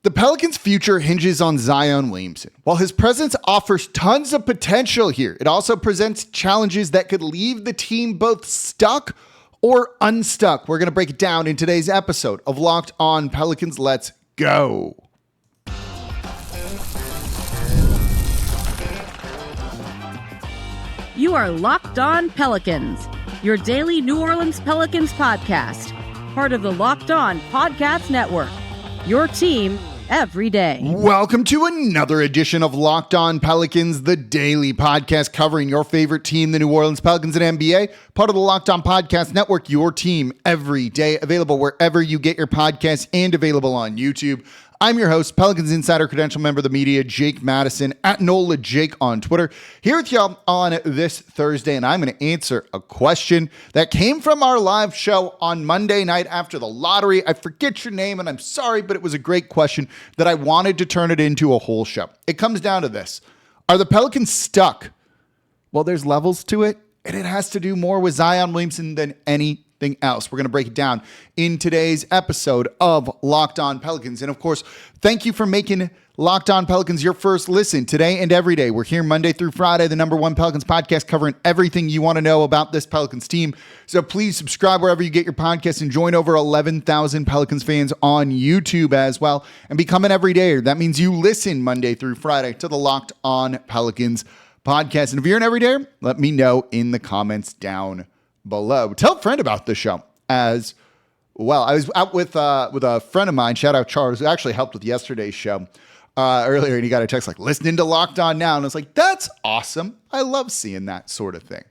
The Pelicans' future hinges on Zion Williamson. While his presence offers tons of potential here, it also presents challenges that could leave the team both stuck or unstuck. We're going to break it down in today's episode of Locked On Pelicans. Let's go. You are Locked On Pelicans, your daily New Orleans Pelicans podcast, part of the Locked On Podcast Network, your team every day. Welcome to another edition of Locked On Pelicans, the daily podcast covering your favorite team, the New Orleans Pelicans and NBA, part of the Locked On Podcast Network, your team every day, available wherever you get your podcasts and available on YouTube. I'm your host, Pelicans Insider Credential member of the media, Jake Madison, at NOLA Jake on Twitter, here with y'all on this Thursday, and I'm going to answer a question that came from our live show on Monday night after the lottery. I forget your name, and I'm sorry, but it was a great question that I wanted to turn it into a whole show. It comes down to this. Are the Pelicans stuck? Well, there's levels to it, and it has to do more with Zion Williamson than anything else. We're going to break it down in today's episode of Locked On Pelicans. And of course, thank you for making Locked On Pelicans your first listen today and every day. We're here Monday through Friday, the #1 Pelicans podcast, covering everything you want to know about this Pelicans team. So please subscribe wherever you get your podcasts and join over 11,000 Pelicans fans on YouTube as well and become an everydayer. That means you listen Monday through Friday to the Locked On Pelicans podcast. And if you're an everydayer, let me know in the comments down below. Tell a friend about the show as well. I was out with a friend of mine, shout out Charles, who actually helped with yesterday's show earlier, and he got a text like, listening to Locked On now, and I was like, that's awesome. I love seeing that sort of thing.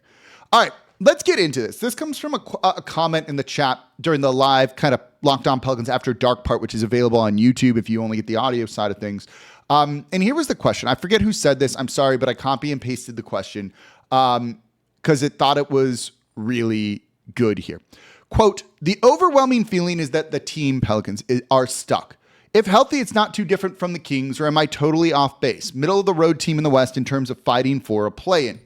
All right, let's get into this. This comes from a comment in the chat during the live kind of Locked On Pelicans After Dark part, which is available on YouTube if you only get the audio side of things. And here was the question. I forget who said this. I'm sorry, but I copy and pasted the question because it thought it was really good here. Quote, the overwhelming feeling is that the team Pelicans are stuck. If healthy, it's not too different from the Kings, or am I totally off base? Middle of the road team in the West in terms of fighting for a play-in.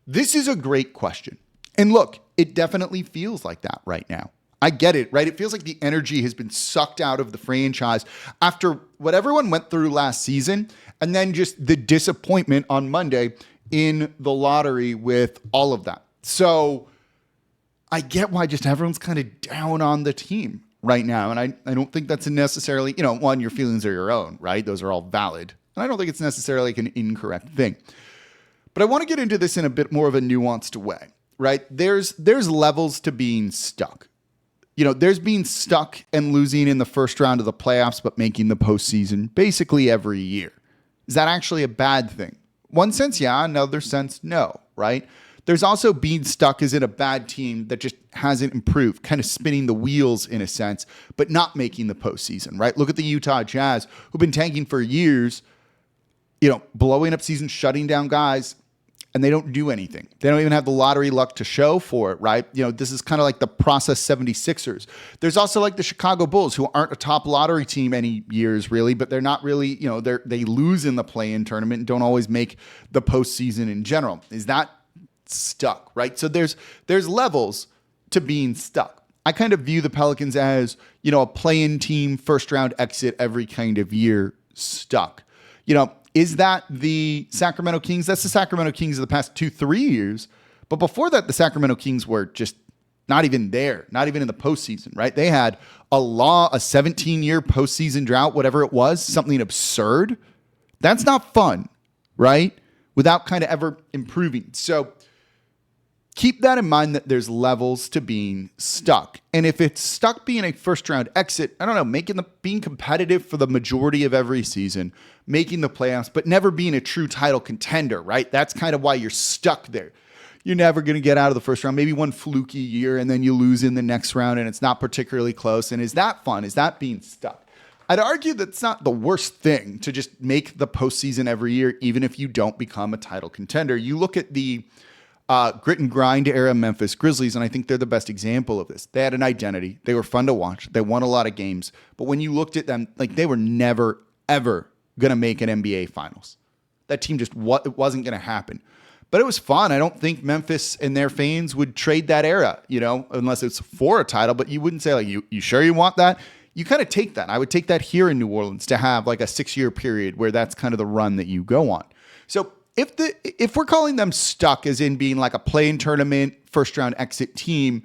This is a great question. And look, it definitely feels like that right now. I get it, right? It feels like the energy has been sucked out of the franchise after what everyone went through last season, and then just the disappointment on Monday in the lottery with all of that. So I get why just everyone's kind of down on the team right now. And I don't think that's necessarily, one, your feelings are your own, right? Those are all valid. And I don't think it's necessarily like an incorrect thing. But I want to get into this in a bit more of a nuanced way, right? There's levels to being stuck. There's being stuck and losing in the first round of the playoffs, but making the postseason basically every year. Is that actually a bad thing? One sense, yeah. Another sense, no, right? There's also being stuck as in a bad team that just hasn't improved, kind of spinning the wheels in a sense, but not making the postseason, right? Look at the Utah Jazz, who've been tanking for years, blowing up seasons, shutting down guys, and they don't do anything. They don't even have the lottery luck to show for it, right? This is kind of like the process 76ers. There's also like the Chicago Bulls, who aren't a top lottery team any years really, but they're not really, they lose in the play-in tournament and don't always make the postseason in general. Is that stuck, right? So there's levels to being stuck. I kind of view the Pelicans as, a play-in team, first round exit every kind of year stuck. Is that the Sacramento Kings? That's the Sacramento Kings of the past 2-3 years. But before that, the Sacramento Kings were just not even there, not even in the postseason, right? They had a 17-year postseason drought, whatever it was, something absurd. That's not fun, right? Without kind of ever improving. So keep that in mind, that there's levels to being stuck. And if it's stuck being a first round exit, I don't know, being competitive for the majority of every season, making the playoffs, but never being a true title contender, right? That's kind of why you're stuck there. You're never going to get out of the first round, maybe one fluky year, and then you lose in the next round and it's not particularly close. And is that fun? Is that being stuck? I'd argue that's not the worst thing to just make the postseason every year, even if you don't become a title contender. You look at the grit and grind era Memphis Grizzlies, and I think they're the best example of this. They had an identity. They were fun to watch. They won a lot of games. But when you looked at them, like, they were never, ever going to make an NBA Finals. That team just, it wasn't going to happen. But it was fun. I don't think Memphis and their fans would trade that era, unless it's for a title. But you wouldn't say, like, you sure you want that? you kind of take that. I would take that here in New Orleans to have like a 6-year period where that's kind of the run that you go on. So if we're calling them stuck as in being like a play-in tournament, first round exit team,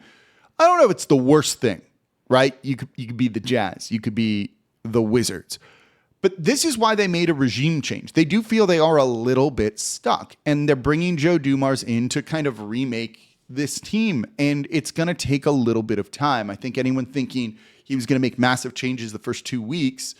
I don't know if it's the worst thing, right? You could be the Jazz. You could be the Wizards. But this is why they made a regime change. They do feel they are a little bit stuck, and they're bringing Joe Dumars in to kind of remake this team, and it's going to take a little bit of time. I think anyone thinking he was going to make massive changes the first 2 weeks,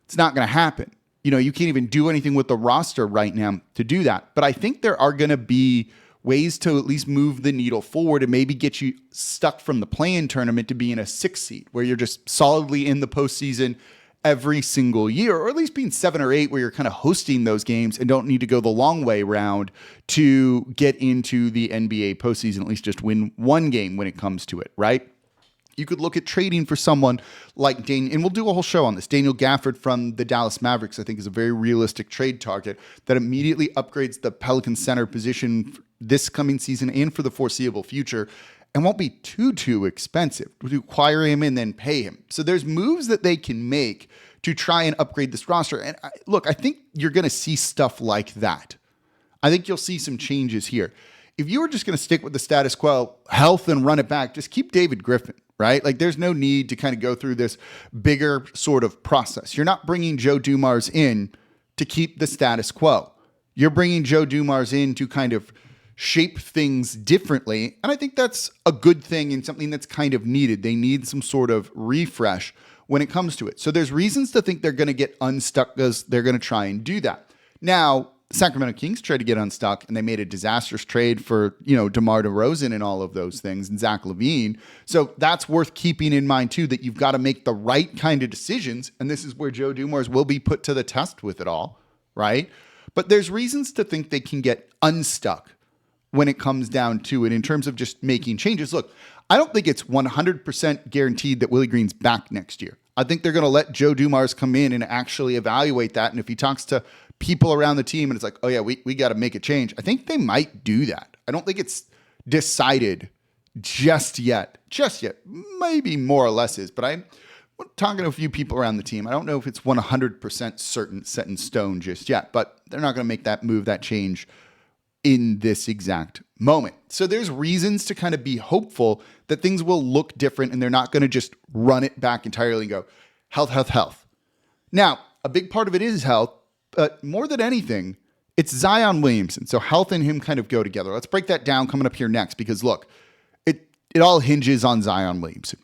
it's not going to happen. You can't even do anything with the roster right now to do that. But I think there are going to be ways to at least move the needle forward and maybe get you stuck from the play-in tournament to being a 6 seed, where you're just solidly in the postseason every single year, or at least being 7 or 8 where you're kind of hosting those games and don't need to go the long way round to get into the NBA postseason, at least just win one game when it comes to it, right? You could look at trading for someone like Daniel, and we'll do a whole show on this. Daniel Gafford from the Dallas Mavericks, I think, is a very realistic trade target that immediately upgrades the Pelican center position this coming season and for the foreseeable future, and won't be too expensive to acquire him and then pay him. So there's moves that they can make to try and upgrade this roster. And I think you're going to see stuff like that. I think you'll see some changes here. If you were just going to stick with the status quo, health and run it back, just keep David Griffin, right? Like there's no need to kind of go through this bigger sort of process. You're not bringing Joe Dumars in to keep the status quo. You're bringing Joe Dumars in to kind of shape things differently. And I think that's a good thing and something that's kind of needed. They need some sort of refresh when it comes to it. So there's reasons to think they're going to get unstuck because they're going to try and do that. Now, the Sacramento Kings tried to get unstuck and they made a disastrous trade for, DeMar DeRozan and all of those things and Zach LaVine. So that's worth keeping in mind too, that you've got to make the right kind of decisions. And this is where Joe Dumars will be put to the test with it all, right? But there's reasons to think they can get unstuck when it comes down to it in terms of just making changes. Look, I don't think it's 100% guaranteed that Willie Green's back next year. I think they're going to let Joe Dumars come in and actually evaluate that. And if he talks to people around the team and it's like, oh yeah, we got to make a change, I think they might do that. I don't think it's decided just yet. Maybe more or less is, but I'm talking to a few people around the team. I don't know if it's 100% certain, set in stone just yet, but they're not going to make that move, that change in this exact moment. So there's reasons to kind of be hopeful that things will look different and they're not going to just run it back entirely and go health. Now, a big part of it is health, but more than anything, it's Zion Williamson. So health and him kind of go together. Let's break that down coming up here next, because look, it all hinges on Zion Williamson.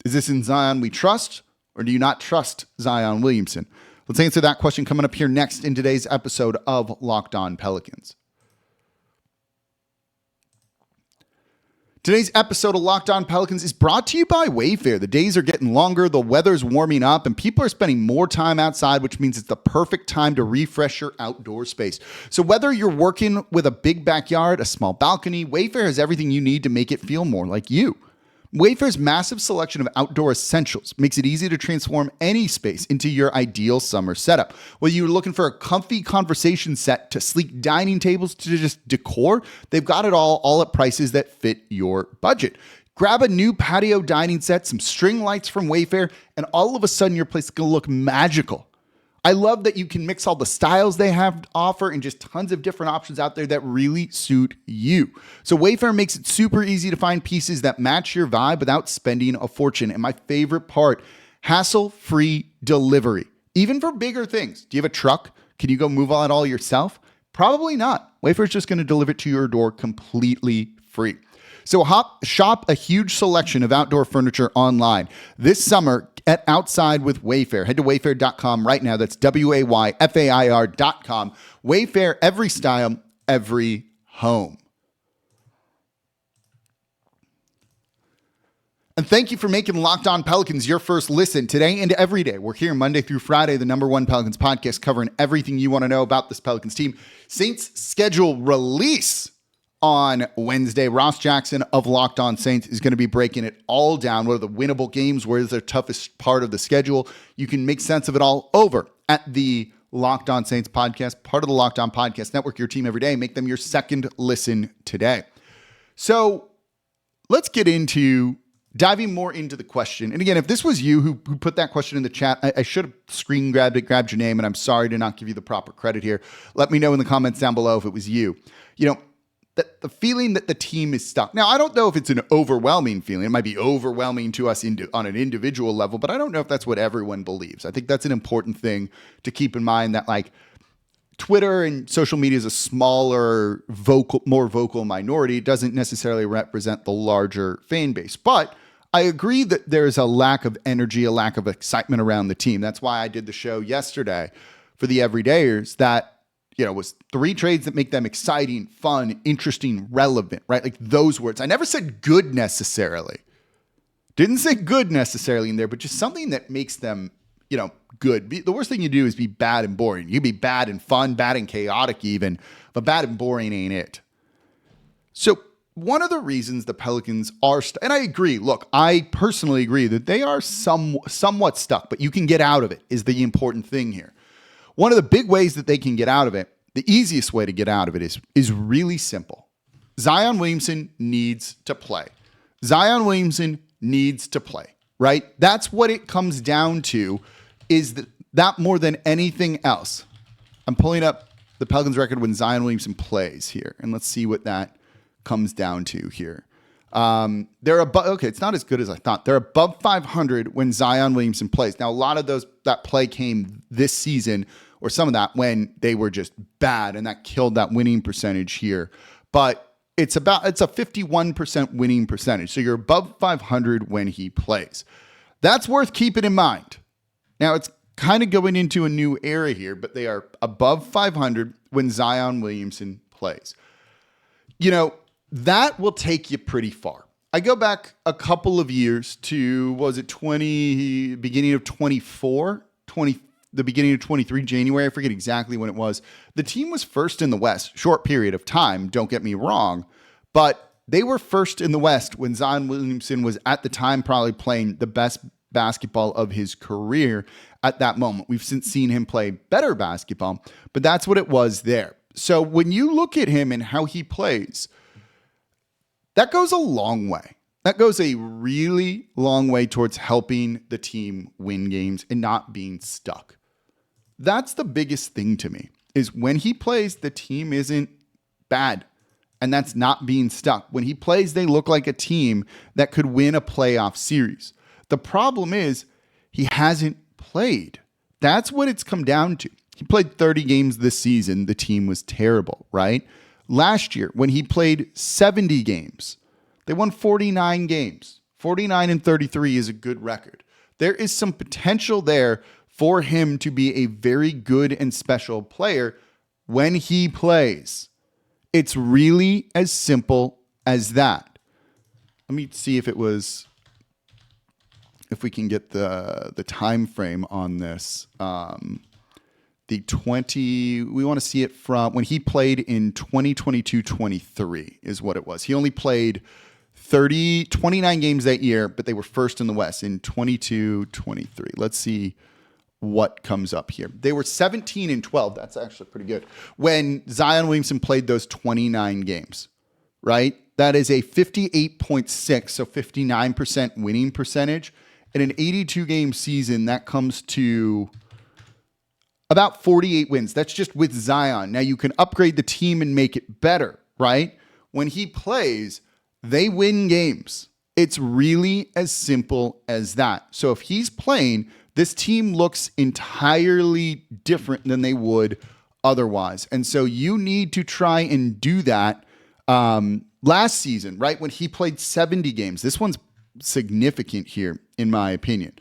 Is this in Zion we trust, or do you not trust Zion Williamson? Let's answer that question coming up here next in today's episode of Locked On Pelicans. Today's episode of Locked On Pelicans is brought to you by Wayfair. The days are getting longer, the weather's warming up, and people are spending more time outside, which means it's the perfect time to refresh your outdoor space. So whether you're working with a big backyard, a small balcony, Wayfair has everything you need to make it feel more like you. Wayfair's massive selection of outdoor essentials makes it easy to transform any space into your ideal summer setup. Whether you're looking for a comfy conversation set to sleek dining tables to just decor, they've got it all at prices that fit your budget. Grab a new patio dining set, some string lights from Wayfair, and all of a sudden your place is going to look magical. I love that you can mix all the styles they have to offer and just tons of different options out there that really suit you. So Wayfair makes it super easy to find pieces that match your vibe without spending a fortune. And my favorite part, hassle-free delivery, even for bigger things. Do you have a truck? Can you go move all that all yourself? Probably not. Wayfair's just going to deliver it to your door completely free. So shop a huge selection of outdoor furniture online this summer at Outside with Wayfair. Head to wayfair.com right now. That's WAYFAIR.com. Wayfair, every style, every home. And thank you for making Locked On Pelicans your first listen today and every day. We're here Monday through Friday, the #1 Pelicans podcast, covering everything you want to know about this Pelicans team. Saints schedule release on Wednesday. Ross Jackson of Locked On Saints is going to be breaking it all down. What are the winnable games? Where is the toughest part of the schedule? You can make sense of it all over at the Locked On Saints podcast, part of the Locked On Podcast Network, your team every day. Make them your second listen today. So let's get into diving more into the question. And again, if this was you who put that question in the chat, I should have screen grabbed it, grabbed your name, and I'm sorry to not give you the proper credit here. Let me know in the comments down below if it was you. The feeling that the team is stuck. Now, I don't know if it's an overwhelming feeling. It might be overwhelming to us on an individual level, but I don't know if that's what everyone believes. I think that's an important thing to keep in mind, that like Twitter and social media is a smaller, more vocal minority. It doesn't necessarily represent the larger fan base. But I agree that there's a lack of energy, a lack of excitement around the team. That's why I did the show yesterday for the everydayers that, was 3 trades that make them exciting, fun, interesting, relevant, right? Like those words. I never said good necessarily. Didn't say good necessarily in there, but just something that makes them, good. The worst thing you do is be bad and boring. You can be bad and fun, bad and chaotic even, but bad and boring ain't it. So one of the reasons the Pelicans are, and I agree, look, I personally agree that they are somewhat stuck, but you can get out of it is the important thing here. One of the big ways that they can get out of it, the easiest way to get out of it is really simple. Zion Williamson needs to play. Zion Williamson needs to play, right? That's what it comes down to, is that more than anything else. I'm pulling up the Pelicans record when Zion Williamson plays here, and let's see what that comes down to here. They're above, okay, it's not as good as I thought. They're above 500 when Zion Williamson plays. Now, a lot of that play came this season, or some of that when they were just bad, and that killed that winning percentage here. But it's a 51% winning percentage. So you're above 500 when he plays. That's worth keeping in mind. Now, it's kind of going into a new era here, but they are above 500 when Zion Williamson plays. That will take you pretty far. I go back a couple of years to, beginning of 24, the beginning of 23, January. I forget exactly when it was. The team was first in the West, short period of time, don't get me wrong, but they were first in the West when Zion Williamson was at the time probably playing the best basketball of his career at that moment. We've since seen him play better basketball, but that's what it was there. So when you look at him and how he plays, that goes a long way. That goes a really long way towards helping the team win games and not being stuck. That's the biggest thing to me, is when he plays, the team isn't bad. And that's not being stuck. When he plays, they look like a team that could win a playoff series. The problem is he hasn't played. That's what it's come down to. He played 30 games this season. The team was terrible, right? Last year, when he played 70 games, they won 49 games. 49-33 is a good record. There is some potential there for him to be a very good and special player when he plays. It's really as simple as that. Let me see if we can get the time frame on this. We want to see it from when he played in 2022-23 is what it was. He only played 29 games that year, but they were first in the West in 22-23. Let's see what comes up here. They were 17-12. That's actually pretty good. When Zion Williamson played those 29 games, right? That is a 58.6, so 59% winning percentage. In an 82-game season, that comes to about 48 wins. That's just with Zion. Now, you can upgrade the team and make it better, right? When he plays, they win games. It's really as simple as that. So if he's playing, this team looks entirely different than they would otherwise. And so you need to try and do that. Last season, right, when he played 70 games, this one's significant here, in my opinion.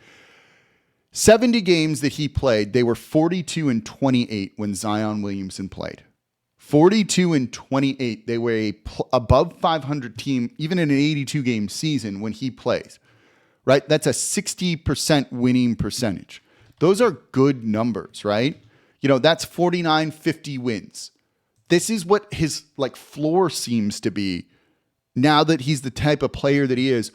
70 games that he played, they were 42-28 when Zion Williamson played. 42-28. They were above 500 team, even in an 82-game season when he plays. Right? That's a 60% winning percentage. Those are good numbers, right? That's 49-50 wins. This is what his floor seems to be now that he's the type of player that he is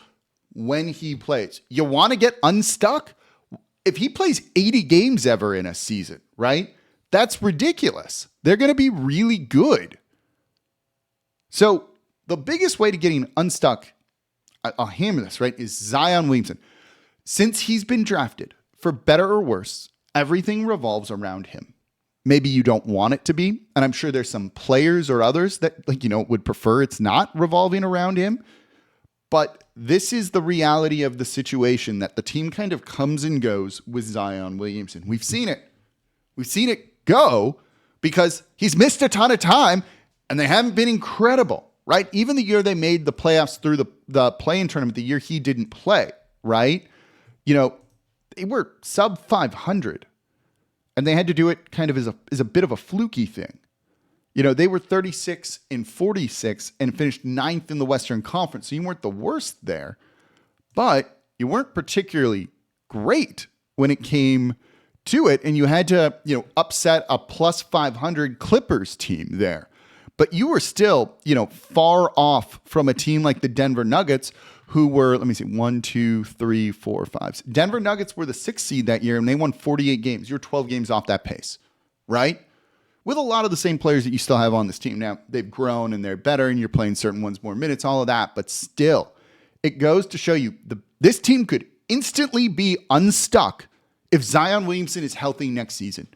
when he plays. You want to get unstuck? If he plays 80 games ever in a season, right? That's ridiculous. They're going to be really good. So the biggest way to getting unstuck, I'll hammer this, right, is Zion Williamson. Since he's been drafted, for better or worse, everything revolves around him. Maybe you don't want it to be, and I'm sure there's some players or others that, would prefer it's not revolving around him. But this is the reality of the situation, that the team kind of comes and goes with Zion Williamson. We've seen it. We've seen it go because he's missed a ton of time and they haven't been incredible, right? Even the year they made the playoffs through the play-in tournament, the year he didn't play, right? They were sub 500 and they had to do it kind of as a bit of a fluky thing. They were 36-46 and finished 9th in the Western Conference. So you weren't the worst there, but you weren't particularly great when it came to it. And you had to, upset a plus 500 Clippers team there. But you were still, far off from a team like the Denver Nuggets, who were, let me see, 1, 2, 3, 4, 5. Denver Nuggets were the 6th seed that year and they won 48 games. You're 12 games off that pace, right? With a lot of the same players that you still have on this team. Now, they've grown and they're better and you're playing certain ones more minutes, all of that. But still, it goes to show you this team could instantly be unstuck if Zion Williamson is healthy next season.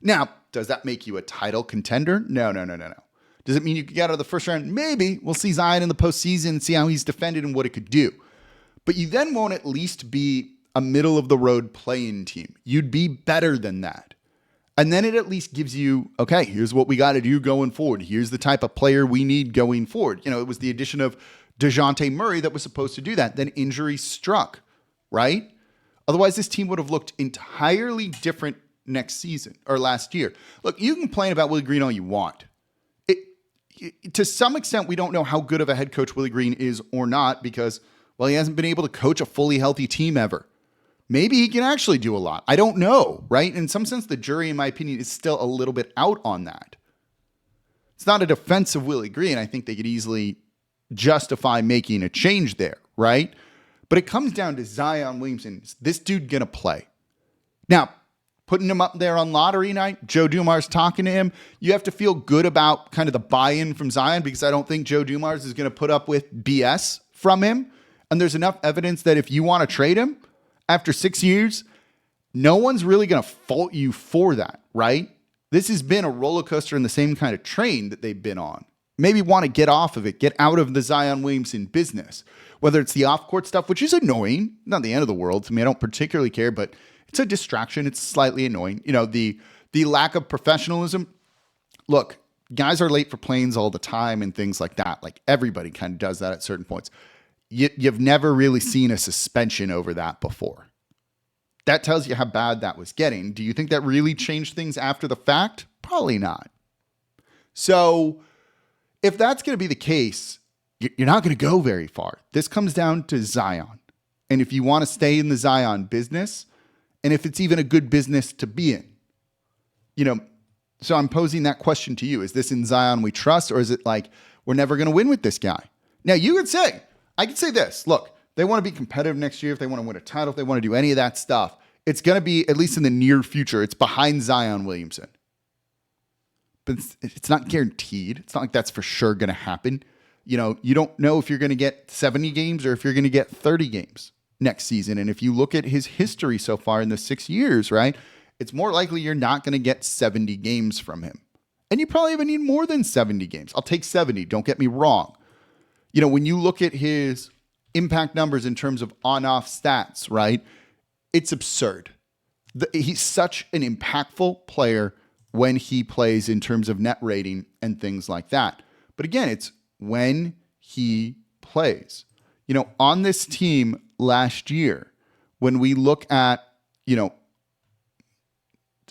Now, does that make you a title contender? No. Does it mean you could get out of the first round? Maybe. We'll see Zion in the postseason and see how he's defended and what it could do. But you then won't at least be a middle-of-the-road play-in team. You'd be better than that. And then it at least gives you, okay, here's what we got to do going forward. Here's the type of player we need going forward. It was the addition of DeJounte Murray that was supposed to do that. Then injury struck, right? Otherwise, this team would have looked entirely different next season or last year. Look, you can complain about Willie Green all you want. To some extent, we don't know how good of a head coach Willie Green is or not because, well, he hasn't been able to coach a fully healthy team ever. Maybe he can actually do a lot. I don't know, right? In some sense, the jury, in my opinion, is still a little bit out on that. It's not a defense of Willie Green. I think they could easily justify making a change there, right? But it comes down to Zion Williamson. Is this dude going to play? Now, putting him up there on lottery night, Joe Dumars talking to him, you have to feel good about kind of the buy-in from Zion because I don't think Joe Dumars is going to put up with BS from him. And there's enough evidence that if you want to trade him, after 6 years, no one's really going to fault you for that, right? This has been a roller coaster in the same kind of train that they've been on. Maybe want to get off of it, get out of the Zion Williamson business, whether it's the off-court stuff, which is annoying, not the end of the world to me. I don't particularly care, but it's a distraction. It's slightly annoying. The lack of professionalism. Look, guys are late for planes all the time and things like that. Like everybody kind of does that at certain points. You've never really seen a suspension over that before. That tells you how bad that was getting. Do you think that really changed things after the fact? Probably not. So if that's going to be the case, you're not going to go very far. This comes down to Zion. And if you want to stay in the Zion business, and if it's even a good business to be in, so I'm posing that question to you. Is this in Zion we trust, or is it like we're never going to win with this guy? Now, I could say this. Look, they want to be competitive next year. If they want to win a title, if they want to do any of that stuff, it's going to be, at least in the near future, it's behind Zion Williamson. But it's not guaranteed. It's not like that's for sure going to happen. You don't know if you're going to get 70 games or if you're going to get 30 games next season. And if you look at his history so far in the 6 years, right, it's more likely you're not going to get 70 games from him. And you probably even need more than 70 games. I'll take 70. Don't get me wrong. When you look at his impact numbers in terms of on-off stats, right, it's absurd. He's such an impactful player when he plays in terms of net rating and things like that. But again, it's when he plays. On this team last year, when we look at, did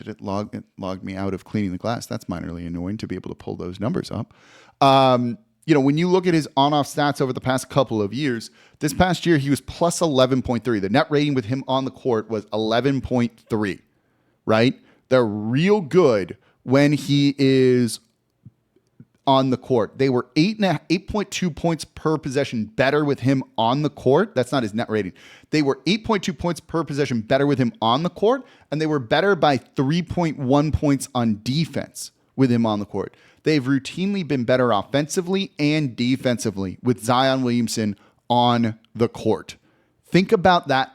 it log me out of cleaning the glass? That's minorly annoying to be able to pull those numbers up. When you look at his on-off stats over the past couple of years, this past year he was plus 11.3. The net rating with him on the court was 11.3, right? They're real good when he is on the court. They were 8.2 points per possession better with him on the court. That's not his net rating. They were 8.2 points per possession better with him on the court, and they were better by 3.1 points on defense with him on the court. They've routinely been better offensively and defensively with Zion Williamson on the court. Think about that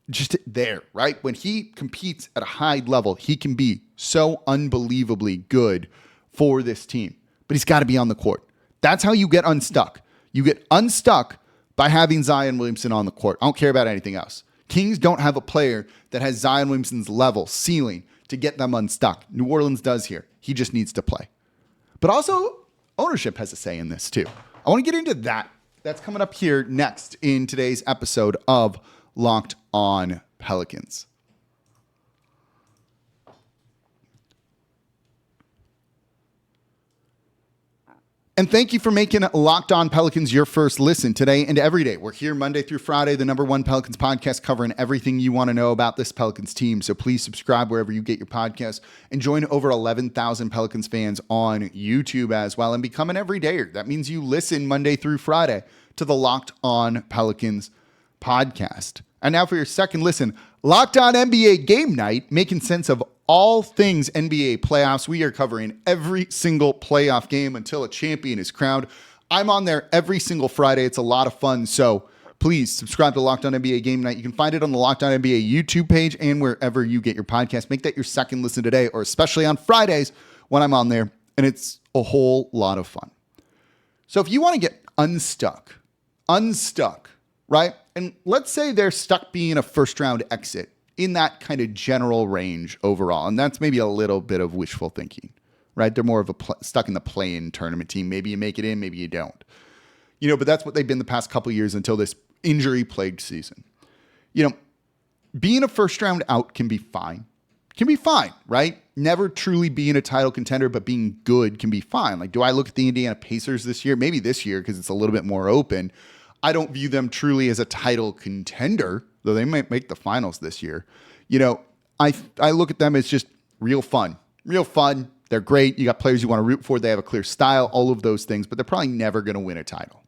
just there, right? When he competes at a high level, he can be so unbelievably good for this team. But he's got to be on the court. That's how you get unstuck. You get unstuck by having Zion Williamson on the court. I don't care about anything else. Kings don't have a player that has Zion Williamson's level, ceiling, to get them unstuck. New Orleans does here. He just needs to play. But also, ownership has a say in this too. I want to get into that. That's coming up here next in today's episode of Locked On Pelicans. And thank you for making Locked On Pelicans your first listen today and every day. We're here Monday through Friday, the #1 Pelicans podcast, covering everything you want to know about this Pelicans team. So please subscribe wherever you get your podcasts and join over 11,000 Pelicans fans on YouTube as well and become an everydayer. That means you listen Monday through Friday to the Locked On Pelicans podcast. And now for your second listen, Locked On NBA Game Night, making sense of all things NBA playoffs. We are covering every single playoff game until a champion is crowned. I'm on there every single Friday. It's a lot of fun. So please subscribe to Locked On NBA Game Night. You can find it on the Locked On NBA YouTube page and wherever you get your podcast. Make that your second listen today, or especially on Fridays when I'm on there. And it's a whole lot of fun. So if you want to get unstuck, right? And let's say they're stuck being a first round exit in that kind of general range overall. And that's maybe a little bit of wishful thinking, right? They're more of a stuck in the play-in tournament team. Maybe you make it in, maybe you don't. But that's what they've been the past couple of years until this injury-plagued season. Being a first round out can be fine. Right? Never truly being a title contender, but being good can be fine. Like, do I look at the Indiana Pacers this year? Maybe this year because it's a little bit more open. I don't view them truly as a title contender, though they might make the finals this year. I look at them as just real fun. They're great. You got players you want to root for. They have a clear style, all of those things, but they're probably never going to win a title.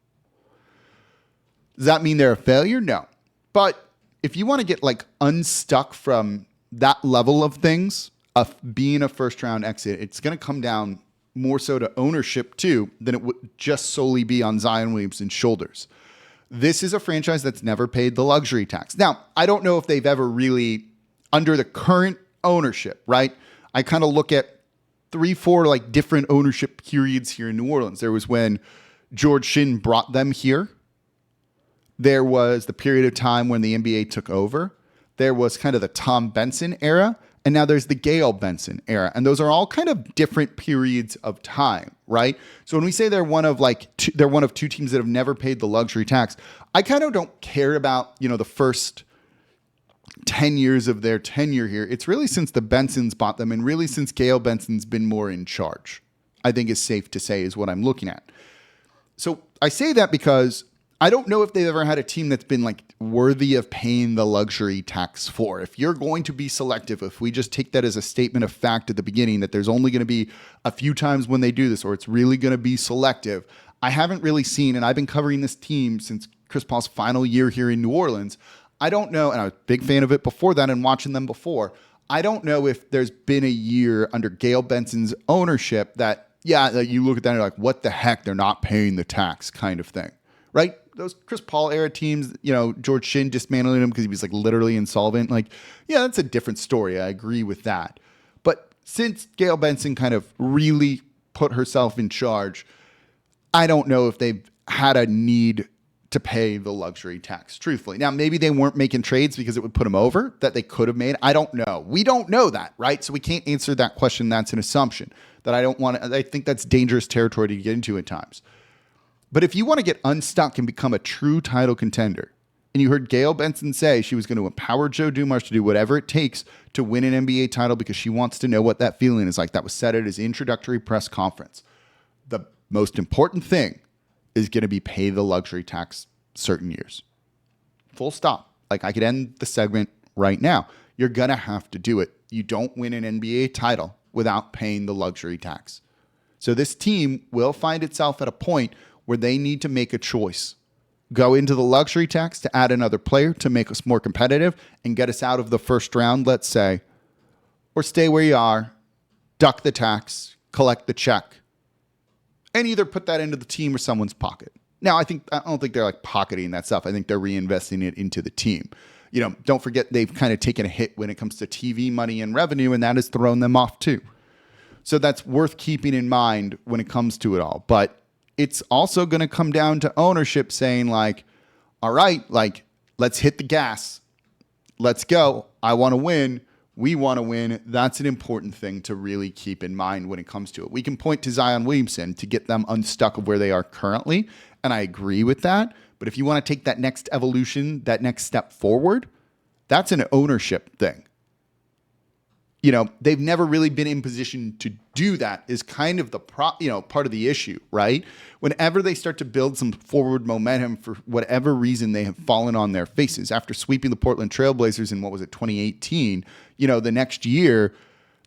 Does that mean they're a failure? No. But if you want to get unstuck from that level of things, of being a first round exit, it's going to come down more so to ownership too than it would just solely be on Zion Williamson's shoulders. This is a franchise that's never paid the luxury tax. Now, I don't know if they've ever really, under the current ownership, right? I kind of look at 3-4 different ownership periods here in New Orleans. There was when George Shinn brought them here. There was the period of time when the NBA took over. There was kind of the Tom Benson era. And now there's the Gail Benson era. And those are all kind of different periods of time, right? So when we say they're one of two teams that have never paid the luxury tax, I kind of don't care about, the first 10 years of their tenure here. It's really since the Bensons bought them and really since Gail Benson's been more in charge, I think is safe to say is what I'm looking at. So I say that because I don't know if they've ever had a team that's been worthy of paying the luxury tax for. If you're going to be selective, if we just take that as a statement of fact at the beginning, that there's only going to be a few times when they do this, or it's really going to be selective, I haven't really seen, and I've been covering this team since Chris Paul's final year here in New Orleans. I don't know, and I was a big fan of it before that and watching them before. I don't know if there's been a year under Gail Benson's ownership that you look at that and you're like, what the heck, they're not paying the tax kind of thing, right? Those Chris Paul era teams, George Shinn dismantling him because he was literally insolvent. That's a different story. I agree with that. But since Gail Benson kind of really put herself in charge, I don't know if they've had a need to pay the luxury tax, truthfully. Now, maybe they weren't making trades because it would put them over that they could have made. I don't know. We don't know that, right? So we can't answer that question. That's an assumption that I think that's dangerous territory to get into at times. But if you want to get unstuck and become a true title contender, and you heard Gail Benson say she was going to empower Joe Dumars to do whatever it takes to win an NBA title because she wants to know what that feeling is like. That was said at his introductory press conference. The most important thing is going to be pay the luxury tax certain years. Full stop. I could end the segment right now. You're going to have to do it. You don't win an NBA title without paying the luxury tax. So this team will find itself at a point where they need to make a choice. Go into the luxury tax to add another player to make us more competitive and get us out of the first round, let's say, or stay where you are, duck the tax, collect the check, and either put that into the team or someone's pocket. Now, I don't think they're like pocketing that stuff. I think they're reinvesting it into the team. Don't forget they've kind of taken a hit when it comes to TV money and revenue, and that has thrown them off too. So that's worth keeping in mind when it comes to it all. But it's also going to come down to ownership saying like, all right, like, let's hit the gas. Let's go. I want to win. We want to win. That's an important thing to really keep in mind when it comes to it. We can point to Zion Williamson to get them unstuck of where they are currently, and I agree with that. But if you want to take that next evolution, that next step forward, that's an ownership thing. They've never really been in position to do that is kind of the part of the issue, right? Whenever they start to build some forward momentum for whatever reason, they have fallen on their faces. After sweeping the Portland Trailblazers in 2018, the next year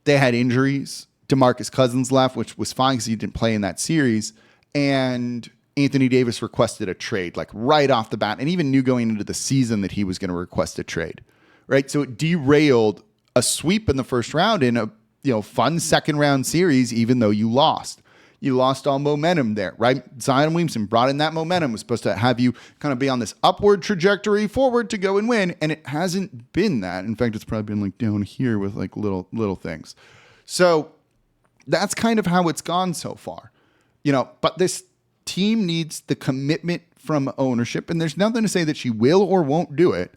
they had injuries. DeMarcus Cousins left, which was fine because he didn't play in that series. And Anthony Davis requested a trade, like right off the bat, and even knew going into the season that he was going to request a trade, right? So it derailed a sweep in the first round in a fun second round series, even though you lost. You lost all momentum there, right? Zion Williamson brought in that momentum, was supposed to have you kind of be on this upward trajectory forward to go and win, and it hasn't been that. In fact, it's probably been like down here with like little things. So that's kind of how it's gone so far. But this team needs the commitment from ownership, and there's nothing to say that she will or won't do it,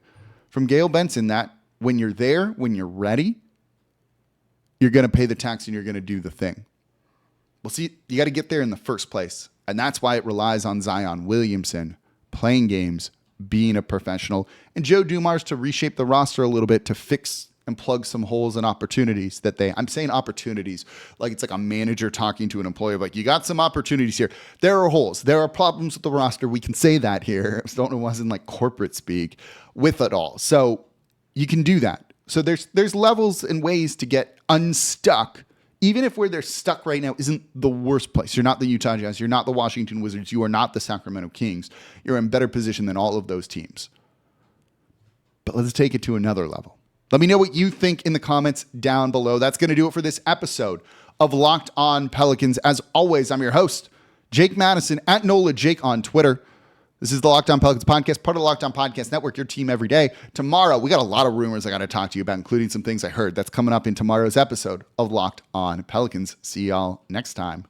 from Gail Benson, that when you're there, when you're ready, you're going to pay the tax and you're going to do the thing. Well, see, you got to get there in the first place. And that's why it relies on Zion Williamson playing games, being a professional, and Joe Dumars to reshape the roster a little bit to fix and plug some holes and opportunities I'm saying opportunities, like it's like a manager talking to an employee, like, you got some opportunities here. There are holes. There are problems with the roster. We can say that here. I don't know why it's in like corporate speak with it all. So you can do that. So there's levels and ways to get unstuck, even if where they're stuck right now isn't the worst place. You're not the Utah Jazz. You're not the Washington Wizards. You are not the Sacramento Kings. You're in better position than all of those teams. But let's take it to another level. Let me know what you think in the comments down below. That's going to do it for this episode of Locked On Pelicans. As always, I'm your host, Jake Madison, at NOLA Jake on Twitter. This is the Locked On Pelicans podcast, part of the Locked On Podcast Network, your team every day. Tomorrow, we got a lot of rumors I got to talk to you about, including some things I heard. That's coming up in tomorrow's episode of Locked On Pelicans. See y'all next time.